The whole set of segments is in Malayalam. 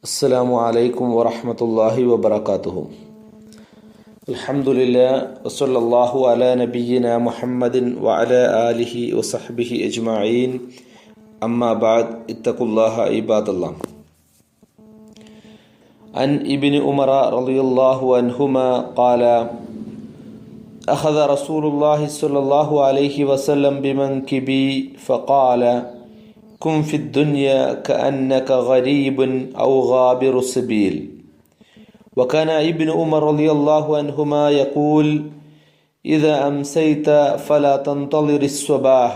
അസ്സലാമു അലൈക്കും വറഹ്മത്തുള്ളാഹി വബറകാതുഹു. അൽഹംദുലില്ലാഹി വസല്ലല്ലാഹു അലാ നബിയ്യിനാ മുഹമ്മദിൻ വഅലാ ആലിഹി വസഹ്ബിഹി അജ്മഈൻ. അമ്മാ ബഅദ്. ഇത്തഖുല്ലാഹ ഇബാദല്ലാഹ്. അൻ ഇബ്നു ഉമർ റളിയല്ലാഹു അൻഹുമാ ഖാല അഖദ റസൂലുള്ളാഹി സ്വല്ലല്ലാഹു അലൈഹി വസല്ലം ബിമൻകിബി ഫഖാല كن في الدنيا كأنك غريب أو غابر السبيل. وكان ابن عمر رضي الله عنهما يقول إذا أمسيت فلا تنتظر الصباح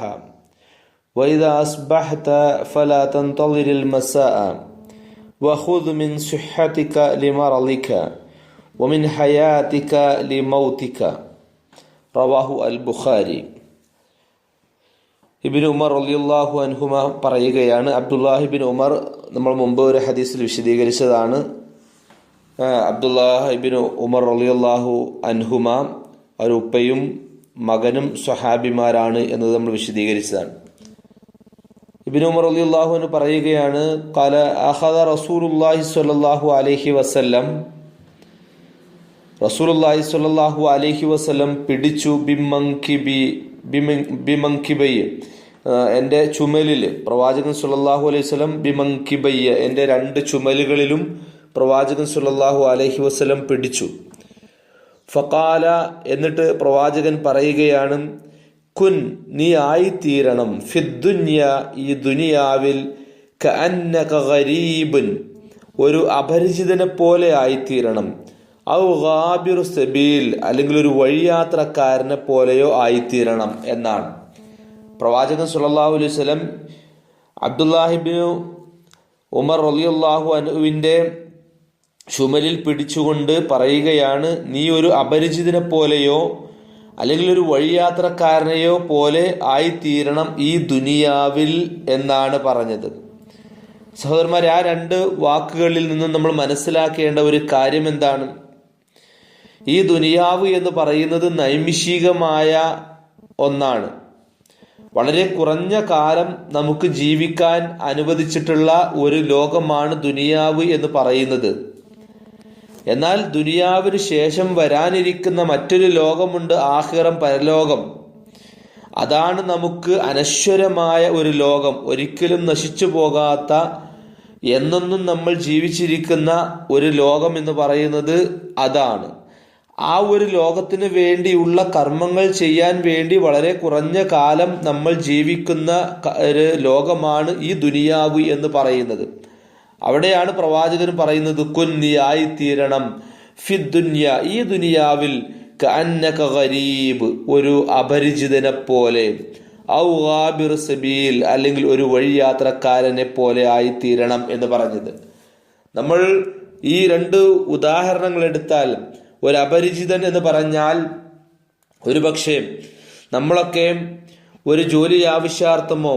وإذا أصبحت فلا تنتظر المساء وخذ من صحتك لمرضك ومن حياتك لموتك. رواه البخاري. ഇബ്നു ഉമർ റളിയല്ലാഹു അൻഹുമ പറയുകയാണ്, അബ്ദുല്ലാഹിബിൻ ഉമർ നമ്മൾ മുമ്പ് ഒരു ഹദീസിൽ വിശദീകരിച്ചതാണ്. അബ്ദുല്ലാഹിബിൻ ഉമർ റളിയല്ലാഹു അൻഹുമ ഒരു ഉപ്പയും മകനും സ്വഹാബിമാരാണ് എന്നത് നമ്മൾ വിശദീകരിച്ചതാണ്. ഇബ്നു ഉമർ റളിയല്ലാഹു അൻഹു പറയുകയാണ്, ഖാല അഖദ റസൂലുള്ളാഹി സ്വല്ലല്ലാഹു അലൈഹി വസല്ലം, റസൂലുള്ളാഹി സ്വല്ലല്ലാഹു അലൈഹി വസല്ലം പിടിച്ചു ബിമൻകിബൈ എൻ്റെ ചുമലിൽ, പ്രവാചകൻ സ്വല്ലല്ലാഹു അലൈഹി വസല്ലം ബിമൻകിബയ്യ എൻ്റെ രണ്ട് ചുമലുകളിലും പ്രവാചകൻ സ്വല്ലല്ലാഹു അലൈഹി വസല്ലം പിടിച്ചു. ഫഖാല എന്നിട്ട് പ്രവാചകൻ പറയുകയാണ്, കുൻ നീ ആയിത്തീരണം, ഫിദ്ദുന്യ ഈ ദുനിയാവിൽ, കഅന്നക ഗരീബുൻ ഒരു അപരിചിതനെ പോലെ ആയിത്തീരണം, ഔ ഗാബിറു സബീൽ അല്ലെങ്കിൽ ഒരു വഴിയാത്രക്കാരനെ പോലെയോ ആയിത്തീരണം എന്നാണ്. പ്രവാചകൻ സ്വല്ലല്ലാഹു അലൈഹി വസല്ലം അബ്ദുല്ലാഹിബ്നു ഉമർ റളിയല്ലാഹു അൻഹുവിന്റെ ചുമലിൽ പിടിച്ചുകൊണ്ട് പറയുകയാണ്, നീ ഒരു അപരിചിതനെ പോലെയോ അല്ലെങ്കിൽ ഒരു വഴിയാത്രക്കാരനെയോ പോലെ ആയിത്തീരണം ഈ ദുനിയാവിൽ എന്നാണ് പറഞ്ഞത്. സഹോദരന്മാരെ, ആ രണ്ട് വാക്കുകളിൽ നിന്നും നമ്മൾ മനസ്സിലാക്കേണ്ട ഒരു കാര്യം എന്താണ്? ഈ ദുനിയാവ് എന്ന് പറയുന്നത് നൈമിഷികമായ ഒന്നാണ്. വളരെ കുറഞ്ഞ കാലം നമുക്ക് ജീവിക്കാൻ അനുവദിച്ചിട്ടുള്ള ഒരു ലോകമാണ് ദുനിയാവ് എന്ന് പറയുന്നത്. എന്നാൽ ദുനിയാവിന് ശേഷം വരാനിരിക്കുന്ന മറ്റൊരു ലോകമുണ്ട്, ആഖിറം, പരലോകം. അതാണ് നമുക്ക് അനശ്വരമായ ഒരു ലോകം, ഒരിക്കലും നശിച്ചു പോകാത്ത, എന്നെന്നും നമ്മൾ ജീവിച്ചിരിക്കുന്ന ഒരു ലോകം എന്ന് പറയുന്നത് അതാണ്. ആ ഒരു ലോകത്തിന് വേണ്ടിയുള്ള കർമ്മങ്ങൾ ചെയ്യാൻ വേണ്ടി വളരെ കുറഞ്ഞ കാലം നമ്മൾ ജീവിക്കുന്ന ഒരു ലോകമാണ് ഈ ദുനിയാവ് എന്ന് പറയുന്നത്. അവിടെയാണ് പ്രവാചകൻ പറയുന്നത്, കുൻ നീ ആയിത്തീരണം, ഫിദ്ദുന്യ ഈ ദുനിയാവിൽ, കഅന്നക ഗരീബ് ഒരു അപരിചിതനെ പോലെ, ഔ ഗാബിർ സബീൽ അല്ലെങ്കിൽ ഒരു വഴിയാത്രക്കാരനെ പോലെ ആയിത്തീരണം എന്ന് പറഞ്ഞത്. നമ്മൾ ഈ രണ്ട് ഉദാഹരണങ്ങൾ എടുത്താൽ, ഒരു അപരിചിതൻ എന്ന് പറഞ്ഞാൽ ഒരുപക്ഷെ നമ്മളൊക്കെ ഒരു ജോലി ആവശ്യാർത്ഥമോ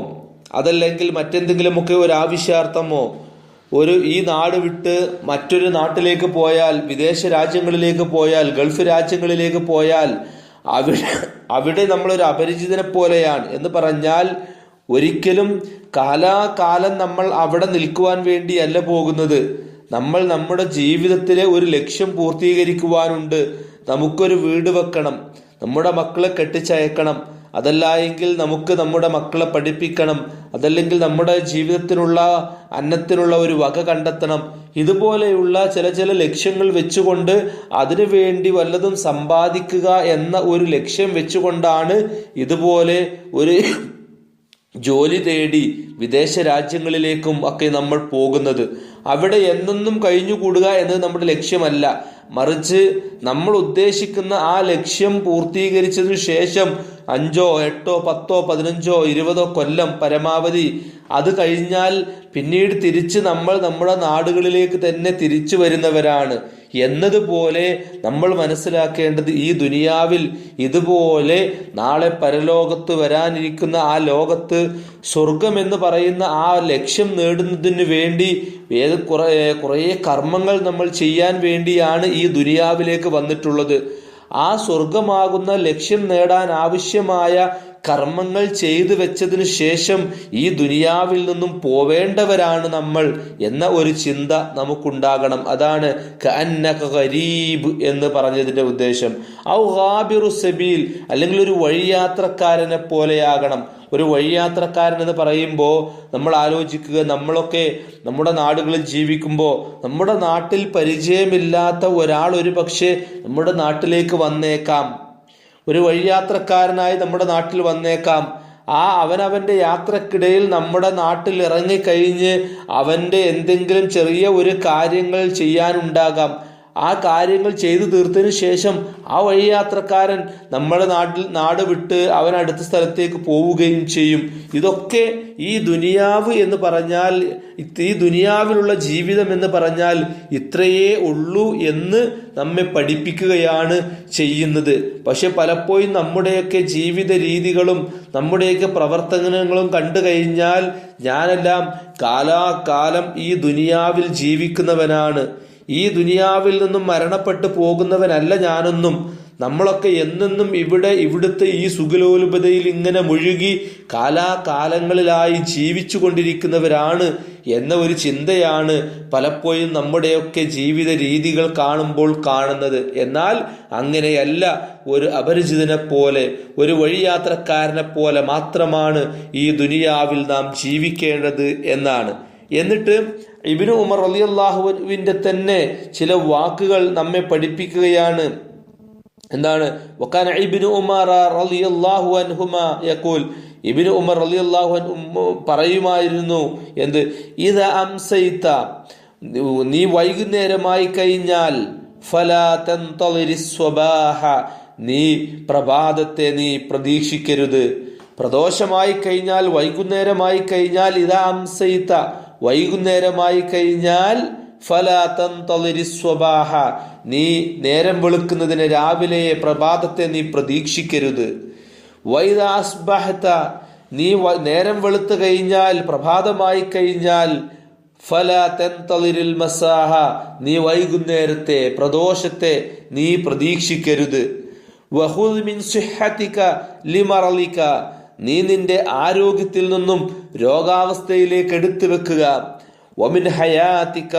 അതല്ലെങ്കിൽ മറ്റെന്തെങ്കിലുമൊക്കെ ഒരു ആവശ്യാർത്ഥമോ ഈ നാട് വിട്ട് മറ്റൊരു നാട്ടിലേക്ക് പോയാൽ, വിദേശ രാജ്യങ്ങളിലേക്ക് പോയാൽ, ഗൾഫ് രാജ്യങ്ങളിലേക്ക് പോയാൽ അവിടെ നമ്മളൊരു അപരിചിതനെ പോലെയാണ് എന്ന് പറഞ്ഞാൽ, ഒരിക്കലും കാലാകാലം നമ്മൾ അവിടെ നിൽക്കുവാൻ വേണ്ടിയല്ല പോകുന്നത്. നമ്മൾ നമ്മുടെ ജീവിതത്തിലെ ഒരു ലക്ഷ്യം പൂർത്തീകരിക്കുവാനുണ്ട്. നമുക്കൊരു വീട് വെക്കണം, നമ്മുടെ മക്കളെ കെട്ടിച്ചയക്കണം, അതല്ല എങ്കിൽ നമുക്ക് നമ്മുടെ മക്കളെ പഠിപ്പിക്കണം, അതല്ലെങ്കിൽ നമ്മുടെ ജീവിതത്തിനുള്ള അന്നത്തിനുള്ള ഒരു വക കണ്ടെത്തണം. ഇതുപോലെയുള്ള ചില ലക്ഷ്യങ്ങൾ വെച്ചുകൊണ്ട് അതിനു വേണ്ടി വല്ലതും സമ്പാദിക്കുക എന്ന ഒരു ലക്ഷ്യം വെച്ചുകൊണ്ടാണ് ഇതുപോലെ ഒരു ജോലി തേടി വിദേശ രാജ്യങ്ങളിലേക്കും ഒക്കെ നമ്മൾ പോകുന്നത്. അവിടെ എന്നെന്നും കഴിഞ്ഞുകൂടുക എന്നത് നമ്മുടെ ലക്ഷ്യമല്ല. മറിച്ച് നമ്മൾ ഉദ്ദേശിക്കുന്ന ആ ലക്ഷ്യം പൂർത്തീകരിച്ചതിനു ശേഷം 5, 8, 10, 15, 20 കൊല്ലം പരമാവധി അത് കഴിഞ്ഞാൽ പിന്നീട് തിരിച്ച് നമ്മൾ നമ്മുടെ നാടുകളിലേക്ക് തന്നെ തിരിച്ചു വരുന്നവരാണ് എന്നതുപോലെ നമ്മൾ മനസ്സിലാക്കേണ്ടത്, ഈ ദുനിയാവിൽ ഇതുപോലെ നാളെ പരലോകത്ത് വരാനിരിക്കുന്ന ആ ലോകത്ത് സ്വർഗം എന്ന് പറയുന്ന ആ ലക്ഷ്യം നേടുന്നതിന് വേണ്ടി കുറേ കർമ്മങ്ങൾ നമ്മൾ ചെയ്യാൻ വേണ്ടിയാണ് ഈ ദുനിയാവിലേക്ക് വന്നിട്ടുള്ളത്. ആ സ്വർഗമാകുന്ന ലക്ഷ്യം നേടാൻ ആവശ്യമായ കർമ്മങ്ങൾ ചെയ്തു വെച്ചതിനു ശേഷം ഈ ദുനിയാവിൽ നിന്നും പോവേണ്ടവരാണ് നമ്മൾ എന്ന ഒരു ചിന്ത നമുക്കുണ്ടാകണം. അതാണ് കഅന്നക ഗരീബ് എന്ന് പറഞ്ഞതിന്റെ ഉദ്ദേശം. ഔ ഗാബിറു സബീൽ, അല്ലെങ്കിൽ ഒരു വഴിയാത്രക്കാരനെ പോലെയാകണം. ഒരു വഴിയാത്രക്കാരൻ എന്ന് പറയുമ്പോൾ നമ്മൾ ആലോചിക്കുക, നമ്മളൊക്കെ നമ്മുടെ നാടുകളിൽ ജീവിക്കുമ്പോൾ നമ്മുടെ നാട്ടിൽ പരിചയമില്ലാത്ത ഒരാൾ ഒരു പക്ഷേ നമ്മുടെ നാട്ടിലേക്ക് വന്നേക്കാം. ഒരു വഴിയാത്രക്കാരനായി നമ്മുടെ നാട്ടിൽ വന്നേക്കാം. അവനവന്റെ യാത്രക്കിടയിൽ നമ്മുടെ നാട്ടിൽ ഇറങ്ങിക്കഴിഞ്ഞ് അവന്റെ എന്തെങ്കിലും ചെറിയ ഒരു കാര്യങ്ങൾ ചെയ്യാനുണ്ടാകാം. ആ കാര്യങ്ങൾ ചെയ്തു തീർത്തതിന് ശേഷം ആ വഴിയാത്രക്കാരൻ നമ്മുടെ നാട് വിട്ട് അവൻ അടുത്ത സ്ഥലത്തേക്ക് പോവുകയും ചെയ്യും. ഇതൊക്കെ ഈ ദുനിയാവ് എന്ന് പറഞ്ഞാൽ, ഈ ദുനിയാവിലുള്ള ജീവിതം എന്ന് പറഞ്ഞാൽ ഇത്രയേ ഉള്ളൂ എന്ന് നമ്മെ പഠിപ്പിക്കുകയാണ് ചെയ്യുന്നത്. പക്ഷെ പലപ്പോഴും നമ്മുടെയൊക്കെ ജീവിത രീതികളും നമ്മുടെയൊക്കെ പ്രവർത്തനങ്ങളും കണ്ടു കഴിഞ്ഞാൽ ഞാനെല്ലാം കാലാകാലം ഈ ദുനിയാവിൽ ജീവിക്കുന്നവനാണ്, ഈ ദുനിയാവിൽ നിന്നും മരണപ്പെട്ടു പോകുന്നവനല്ല ഞാനൊന്നും, നമ്മളൊക്കെ എന്നെന്നും ഇവിടുത്തെ ഈ സുഖലോലുപതയിൽ ഇങ്ങനെ മുഴുകി കാലാകാലങ്ങളിലായി ജീവിച്ചു കൊണ്ടിരിക്കുന്നവരാണ് എന്ന ഒരു ചിന്തയാണ് പലപ്പോഴും നമ്മുടെയൊക്കെ ജീവിത രീതികൾ കാണുമ്പോൾ കാണുന്നത്. എന്നാൽ അങ്ങനെയല്ല. ഒരു അപരിചിതനെ പോലെ, ഒരു വഴിയാത്രക്കാരനെ പോലെ മാത്രമാണ് ഈ ദുനിയാവിൽ നാം ജീവിക്കേണ്ടത് എന്നാണ്. എന്നിട്ട് ഇബ്നു ഉമർ റളിയല്ലാഹുവിന്റെ തന്നെ ചില വാക്കുകൾ നമ്മെ പഠിപ്പിക്കുകയാണ്. എന്താണ്? വകാന ഇബ്നു ഉമർ റളിയല്ലാഹു അൻഹുമാ യഖൂൽ, ഇബ്നു ഉമർ റളിയല്ലാഹു അൻഹു പറയുമായിരുന്നു, എന്ത്? ഇദാ അംസൈത, നീ വൈകുന്നേരമായി കഴിഞ്ഞാൽ, ഫലാ തൻതളിരിസ് സ്വബാഹ, നീ പ്രഭാതത്തെ നീ പ്രതീക്ഷിക്കരുത്. പ്രദോഷമായി കഴിഞ്ഞാൽ, വൈകുന്നേരമായി കഴിഞ്ഞാൽ, ഇദാ അംസൈത, വൈകുന്നേരമായി കഴിഞ്ഞാൽ, ഫലാ തൻതളിരിസ് സ്വബാഹ, നീ നേരം വെളുക്കുന്നതിന് രാവിലെ പ്രഭാതത്തെ നീ പ്രതീക്ഷിക്കരുത്. വൈദാ അസ്ബഹത, നീ നേരം വെളുത്തു കഴിഞ്ഞാൽ, പ്രഭാതമായി കഴിഞ്ഞാൽ, ഫലാ തൻതളിരിൽ മസാഹ, നീ വൈകുന്നേരത്തെ പ്രദോഷത്തെ നീ പ്രതീക്ഷിക്കരുത്. വഖുദ് മിൻ സിഹ്ഹതിക ലിമറളിക, നീ നിന്റെ ആരോഗ്യത്തിൽ നിന്നും രോഗാവസ്ഥയിലേക്ക് എടുത്തു വെക്കുക. വമിൻ ഹയാതിക,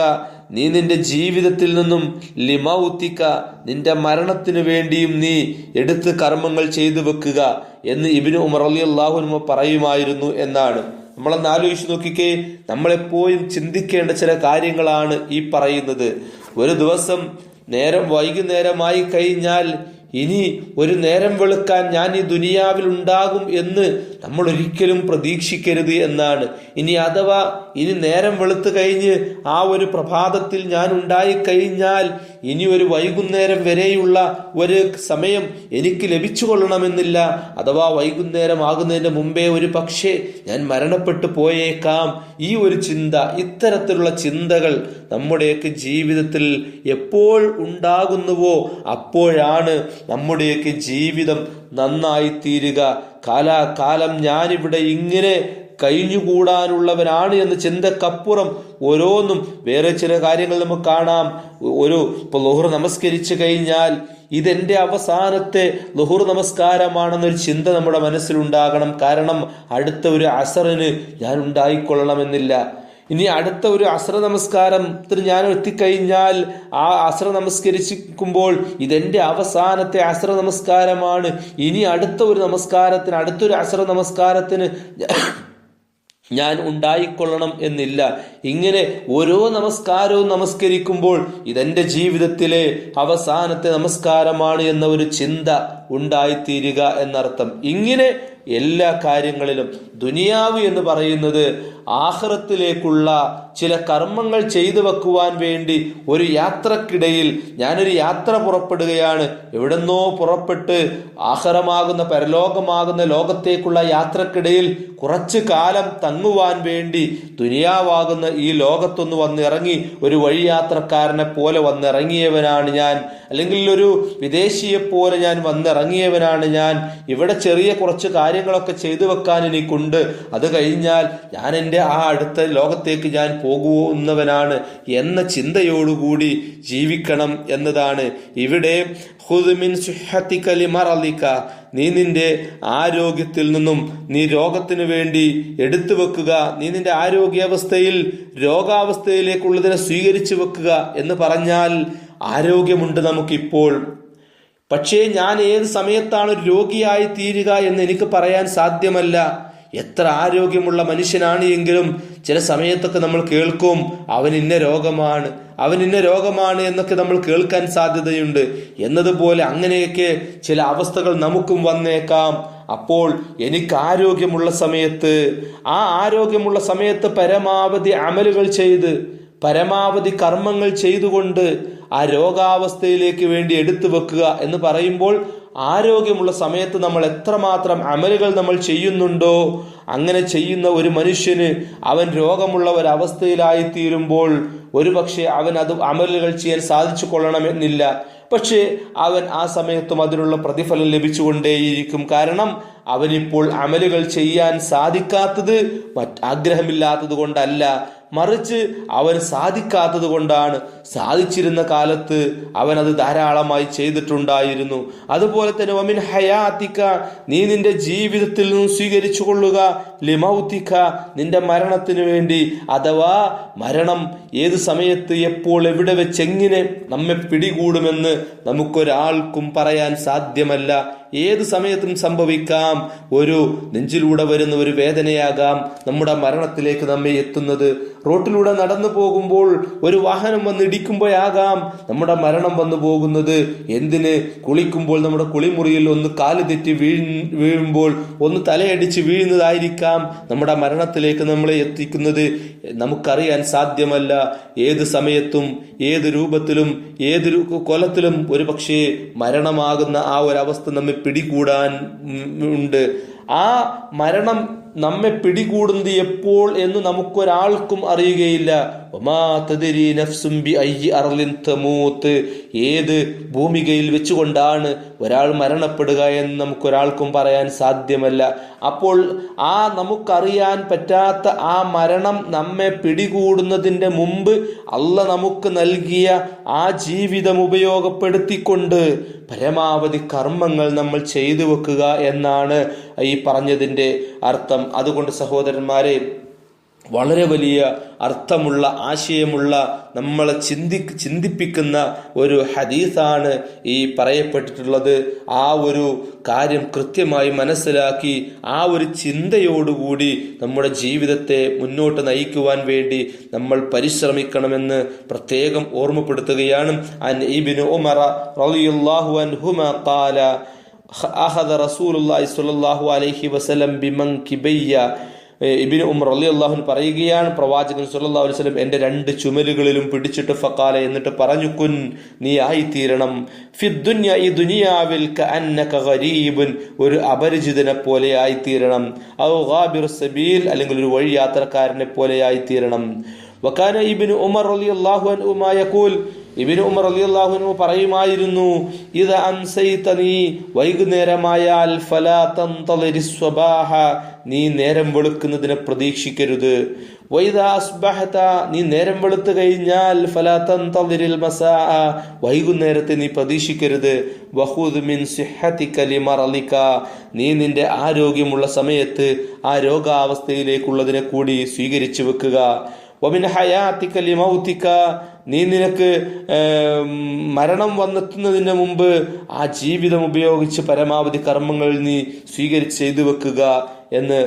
നീ നിന്റെ ജീവിതത്തിൽ നിന്നും ലിമൗതിക, നിന്റെ മരണത്തിന് വേണ്ടിയും നീ എടുത്ത് കർമ്മങ്ങൾ ചെയ്തു വെക്കുക എന്ന് ഇബ്നു ഉമർ റളിയല്ലാഹു അൻഹു പറയുമായിരുന്നു എന്നാണ്. നമ്മളൊന്ന് ആലോചിച്ച് നോക്കിക്കേ, നമ്മളെപ്പോഴും ചിന്തിക്കേണ്ട ചില കാര്യങ്ങളാണ് ഈ പറയുന്നത്. ഒരു ദിവസം വൈകുന്നേരമായി കഴിഞ്ഞാൽ ഇനി ഒരു നേരം വെളുക്കാൻ ഞാൻ ഈ ദുനിയാവിൽ ഉണ്ടാകും എന്ന് നമ്മൾ ഒരിക്കലും പ്രതീക്ഷിക്കരുത് എന്നാണ്. ഇനി അഥവാ ഇനി നേരം വെളുത്തു കഴിഞ്ഞ് ആ ഒരു പ്രഭാതത്തിൽ ഞാൻ ഉണ്ടായിക്കഴിഞ്ഞാൽ ഇനി ഒരു വൈകുന്നേരം വരെയുള്ള ഒരു സമയം എനിക്ക് ലഭിച്ചു കൊള്ളണമെന്നില്ല. അഥവാ വൈകുന്നേരം ആകുന്നതിന് മുമ്പേ ഒരു പക്ഷേ ഞാൻ മരണപ്പെട്ടു പോയേക്കാം. ഈ ഒരു ചിന്ത, ഇത്തരത്തിലുള്ള ചിന്തകൾ നമ്മുടെയൊക്കെ ജീവിതത്തിൽ എപ്പോൾ ഉണ്ടാകുന്നുവോ അപ്പോഴാണ് നമ്മുടെയൊക്കെ ജീവിതം നന്നായി തീരുക. കാലാകാലം ഞാനിവിടെ ഇങ്ങനെ കഴിഞ്ഞുകൂടാനുള്ളവനാണ് എന്ന ചിന്തക്കപ്പുറം ഓരോന്നും വേറെ ചില കാര്യങ്ങൾ നമുക്ക് കാണാം. ഇപ്പോൾ ളുഹർ നമസ്കരിച്ചു കഴിഞ്ഞാൽ ഇതെന്റെ അവസാനത്തെ ളുഹർ നമസ്കാരമാണെന്നൊരു ചിന്ത നമ്മുടെ മനസ്സിലുണ്ടാകണം. കാരണം അടുത്ത ഒരു അസറിന് ഞാൻ ഉണ്ടായിക്കൊള്ളണമെന്നില്ല. ഇനി അടുത്ത ഒരു അസ്ര നമസ്കാരത്തിന് ഞാൻ എത്തിക്കഴിഞ്ഞാൽ ആ അസ്ര നമസ്കരിക്കുമ്പോൾ ഇതെന്റെ അവസാനത്തെ അസ്ര നമസ്കാരമാണ്, ഇനി അടുത്തൊരു അസ്ര നമസ്കാരത്തിന് ഞാൻ ഉണ്ടായിക്കൊള്ളണം എന്നില്ല. ഇങ്ങനെ ഓരോ നമസ്കാരവും നമസ്കരിക്കുമ്പോൾ ഇതെന്റെ ജീവിതത്തിലെ അവസാനത്തെ നമസ്കാരമാണ് എന്ന ഒരു ചിന്ത ഉണ്ടായിത്തീരുക എന്നർത്ഥം. ഇങ്ങനെ എല്ലാ കാര്യങ്ങളിലും ദുനിയാവ് എന്ന് പറയുന്നത് ആഖിറത്തിലേക്കുള്ള ചില കർമ്മങ്ങൾ ചെയ്തു വെക്കുവാൻ വേണ്ടി ഒരു യാത്രക്കിടയിൽ ഞാനൊരു യാത്ര പുറപ്പെടുകയാണ്. എവിടെന്നോ പുറപ്പെട്ട് ആഖിറമാകുന്ന പരലോകമാകുന്ന ലോകത്തേക്കുള്ള യാത്രക്കിടയിൽ കുറച്ചു കാലം തങ്ങുവാൻ വേണ്ടി ദുനിയാവാകുന്ന ഈ ലോകത്തൊന്ന് വന്നിറങ്ങി ഒരു വഴിയാത്രക്കാരനെ പോലെ വന്നിറങ്ങിയവനാണ് ഞാൻ, അല്ലെങ്കിൽ ഒരു വിദേശിയെ പോലെ ഞാൻ വന്നിറങ്ങിയവനാണ് ഞാൻ. ഇവിടെ ചെറിയ കുറച്ച് കാര്യങ്ങളൊക്കെ ചെയ്തു വെക്കാൻ എനിക്കുണ്ട്. അത് കഴിഞ്ഞാൽ ഞാൻ എൻ്റെ ആ അടുത്ത ലോകത്തേക്ക് ഞാൻ പോകുന്നവനാണ് എന്ന ചിന്തയോടുകൂടി ജീവിക്കണം എന്നതാണ് ഇവിടെ. ഖുദ് മിൻ സുഹ്ഹതിക ലിമറളിക, നീ നിന്റെ ആരോഗ്യത്തിൽ നിന്നും നീ രോഗത്തിന് വേണ്ടി എടുത്തു വെക്കുക, നീ നിന്റെ ആരോഗ്യാവസ്ഥയിൽ രോഗാവസ്ഥയിലേക്കുള്ളതിനെ സ്വീകരിച്ചു വെക്കുക എന്ന് പറഞ്ഞാൽ ആരോഗ്യമുണ്ട് നമുക്കിപ്പോൾ. പക്ഷേ ഞാൻ ഏത് സമയത്താണ് ഒരു രോഗിയായി തീരുക എന്ന് എനിക്ക് പറയാൻ സാധ്യമല്ല. എത്ര ആരോഗ്യമുള്ള മനുഷ്യനാണ് എങ്കിലും ചില സമയത്തൊക്കെ നമ്മൾ കേൾക്കും അവൻ ഇന്ന രോഗമാണ് എന്നൊക്കെ നമ്മൾ കേൾക്കാൻ സാധ്യതയുണ്ട്. എന്നതുപോലെ അങ്ങനെയൊക്കെ ചില അവസ്ഥകൾ നമുക്കും വന്നേക്കാം. അപ്പോൾ എനിക്ക് ആരോഗ്യമുള്ള സമയത്ത് പരമാവധി അമലുകൾ ചെയ്ത് പരമാവധി കർമ്മങ്ങൾ ചെയ്തുകൊണ്ട് ആ രോഗാവസ്ഥയിലേക്ക് വേണ്ടി എടുത്തു വെക്കുക എന്ന് പറയുമ്പോൾ ആരോഗ്യമുള്ള സമയത്ത് നമ്മൾ എത്രമാത്രം അമലുകൾ നമ്മൾ ചെയ്യുന്നുണ്ടോ, അങ്ങനെ ചെയ്യുന്ന ഒരു മനുഷ്യന് അവൻ രോഗമുള്ള ഒരവസ്ഥയിലായി തീരുമ്പോൾ ഒരുപക്ഷെ അവൻ അത് അമലുകൾ ചെയ്യാൻ സാധിച്ചു കൊള്ളണമെന്നില്ല. പക്ഷേ അവൻ ആ സമയത്തും അതിനുള്ള പ്രതിഫലം ലഭിച്ചുകൊണ്ടേയിരിക്കും. കാരണം അവനിപ്പോൾ അമലുകൾ ചെയ്യാൻ സാധിക്കാത്തത് ആഗ്രഹമില്ലാത്തത് കൊണ്ടല്ല, മറിച്ച് അവൻ സാധിക്കാത്തത് കൊണ്ടാണ്. സാധിച്ചിരുന്ന കാലത്ത് അവൻ അത് ധാരാളമായി ചെയ്തിട്ടുണ്ടായിരുന്നു. അതുപോലെ തന്നെ വമിൻ ഹയാത്തിക, നീ നിന്റെ ജീവിതത്തിൽ നിന്നും സ്വീകരിച്ചു കൊള്ളുക, ലിമൗതിക, നിന്റെ മരണത്തിന് വേണ്ടി. അഥവാ മരണം ഏത് സമയത്ത് എപ്പോൾ എവിടെ വെച്ചെങ്ങനെ നമ്മെ പിടികൂടുമെന്ന് നമുക്കൊരാൾക്കും പറയാൻ സാധ്യമല്ല. ഏത് സമയത്തും സംഭവിക്കാം. ഒരു നെഞ്ചിലൂടെ വരുന്ന ഒരു വേദനയാകാം നമ്മുടെ മരണത്തിലേക്ക് നമ്മെ എത്തുന്നത്. റോട്ടിലൂടെ നടന്നു പോകുമ്പോൾ ഒരു വാഹനം വന്ന് ഇടിക്കുമ്പോഴാകാം നമ്മുടെ മരണം വന്നു പോകുന്നത്. എന്തിന്? കുളിക്കുമ്പോൾ നമ്മുടെ കുളിമുറിയിൽ ഒന്ന് കാല് തെറ്റി വീഴുമ്പോൾ ഒന്ന് തലയടിച്ച് വീഴുന്നതായിരിക്കാം നമ്മുടെ മരണത്തിലേക്ക് നമ്മളെ എത്തിക്കുന്നത്. നമുക്കറിയാൻ സാധ്യമല്ല. ഏത് സമയത്തും ഏത് രൂപത്തിലും ഏതൊരു കൊലത്തിലും ഒരു പക്ഷേ മരണമാകുന്ന ആ ഒരവസ്ഥ നമ്മെ പിടികൂടാൻ ഉണ്ട്. ആ മരണം നമ്മെ പിടികൂടുന്നത് എപ്പോൾ എന്ന് നമുക്കൊരാൾക്കും അറിയുകയില്ല. ഏത് ഭൂമികയിൽ വെച്ചുകൊണ്ടാണ് ഒരാൾ മരണപ്പെടുക എന്ന് നമുക്കൊരാൾക്കും പറയാൻ സാധ്യമല്ല. അപ്പോൾ ആ നമുക്കറിയാൻ പറ്റാത്ത ആ മരണം നമ്മെ പിടികൂടുന്നതിൻ്റെ മുമ്പ് അള്ളാഹ് നമുക്ക് നൽകിയ ആ ജീവിതം ഉപയോഗപ്പെടുത്തിക്കൊണ്ട് പരമാവധി കർമ്മങ്ങൾ നമ്മൾ ചെയ്തു വെക്കുക എന്നാണ് ഈ പറഞ്ഞതിൻ്റെ അർത്ഥം. അതുകൊണ്ട് സഹോദരന്മാരെ, വളരെ വലിയ അർത്ഥമുള്ള ആശയമുള്ള നമ്മളെ ചിന്തിപ്പിക്കുന്ന ഒരു ഹദീസാണ് ഈ പറയപ്പെട്ടിട്ടുള്ളത്. ആ ഒരു കാര്യം കൃത്യമായി മനസ്സിലാക്കി ആ ഒരു ചിന്തയോടുകൂടി നമ്മുടെ ജീവിതത്തെ മുന്നോട്ട് നയിക്കുവാൻ വേണ്ടി നമ്മൾ പരിശ്രമിക്കണമെന്ന് പ്രത്യേകം ഓർമ്മപ്പെടുത്തുകയാണ്. അൻ ഇബ്നു ഉമർ റളിയല്ലാഹു അൻഹുമാ ഖാല അഖദ റസൂലുള്ളാഹി സ്വല്ലല്ലാഹു അലൈഹി വസല്ലം ബിമൻകിബയ്യ. ഇബ്നു ഉമർ റളിയല്ലാഹു അൻഹു പറയുകയാണ്, പ്രവാചകൻ സ്വല്ലല്ലാഹു അലൈഹി വസല്ലം എൻ്റെ രണ്ട് ചുമലുകളിലും പിടിച്ചിട്ട് ഫഖാല, എന്നിട്ട് പറഞ്ഞു, കുൻ, നീ ആയിത്തീരണം, ഫിദ്ദുനിയ, ഈ ദുനിയാവിൽ, കഅന്നക ഗരീബുൻ, ഒരു അപരിചിതനെ പോലെ ആയിത്തീരണം, ഔ ഗാബിറുസ് സബീൽ, അല്ലെങ്കിൽ ഒരു വഴി യാത്രക്കാരനെ പോലെ ആയിത്തീരണം. വകാന ഇബ്നു ഉമർ റളിയല്ലാഹു അൻഹു മാ യഖൂൽ, ഇബ്നു ഉമർ റളിയല്ലാഹു അൻഹു പറയുമായിരുന്നു, ഇദാ അൻസൈതനി, വൈകുന്നേരമായാൽ, ഫലാ തൻതളിരിസ് സ്വബാഹ, നീ നേരം വെളുക്കുന്നതിനെ പ്രതീക്ഷിക്കരുത്. വൈദാ അസ്ബഹത, നീ നേരം വെളുത്തു കഴിഞ്ഞാൽ, ഫലാ തൻതളിരിൽ മസാ, വൈകുന്നേരത്തെ നീ പ്രതീക്ഷിക്കരുത്. വഖുദ് മിൻ സിഹ്ഹതിക ലിമറളിക, നീ നിന്റെ ആരോഗ്യമുള്ള സമയത്ത് ആ രോഗാവസ്ഥയിലേക്കുള്ളതിനെ കൂടി സ്വീകരിച്ചു വെക്കുക. വമിൻ ഹയാതിക ലിമൗതിക, നീ നിനക്ക് മരണം വന്നെത്തുന്നതിന് മുമ്പ് ആ ജീവിതം ഉപയോഗിച്ച് പരമാവധി കർമ്മങ്ങൾ നീ സ്വീകരിച്ച് ചെയ്തു വെക്കുക എന്ന്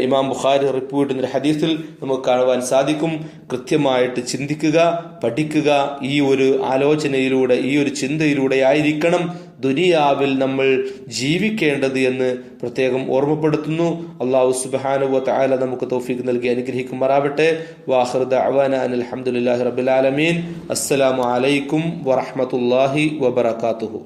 ഇമാം ബുഖാരി റിപ്പോർട്ട് ചെയ്യുന്ന ഹദീസിൽ നമുക്ക് കാണുവാൻ സാധിക്കും. കൃത്യമായിട്ട് ചിന്തിക്കുക, പഠിക്കുക. ഈ ഒരു ആലോചനയിലൂടെ, ഈ ഒരു ചിന്തയിലൂടെ ആയിരിക്കണം ദുനിയാവിൽ നമ്മൾ ജീവിക്കേണ്ടത് എന്ന് പ്രത്യേകം ഓർമ്മപ്പെടുത്തുന്നു. അല്ലാഹു സുബ്ഹാനഹു വ തആല നമുക്ക് തൗഫീഖ് നൽകി അനുഗ്രഹിക്കുമാറാവട്ടെ. വാഖിറു ദഅവാന അൽഹംദുലില്ലാഹി റബ്ബിൽ ആലമീൻ. അസ്സലാമു അലൈക്കും വറഹ്മത്തുള്ളാഹി വബറകാതുഹു.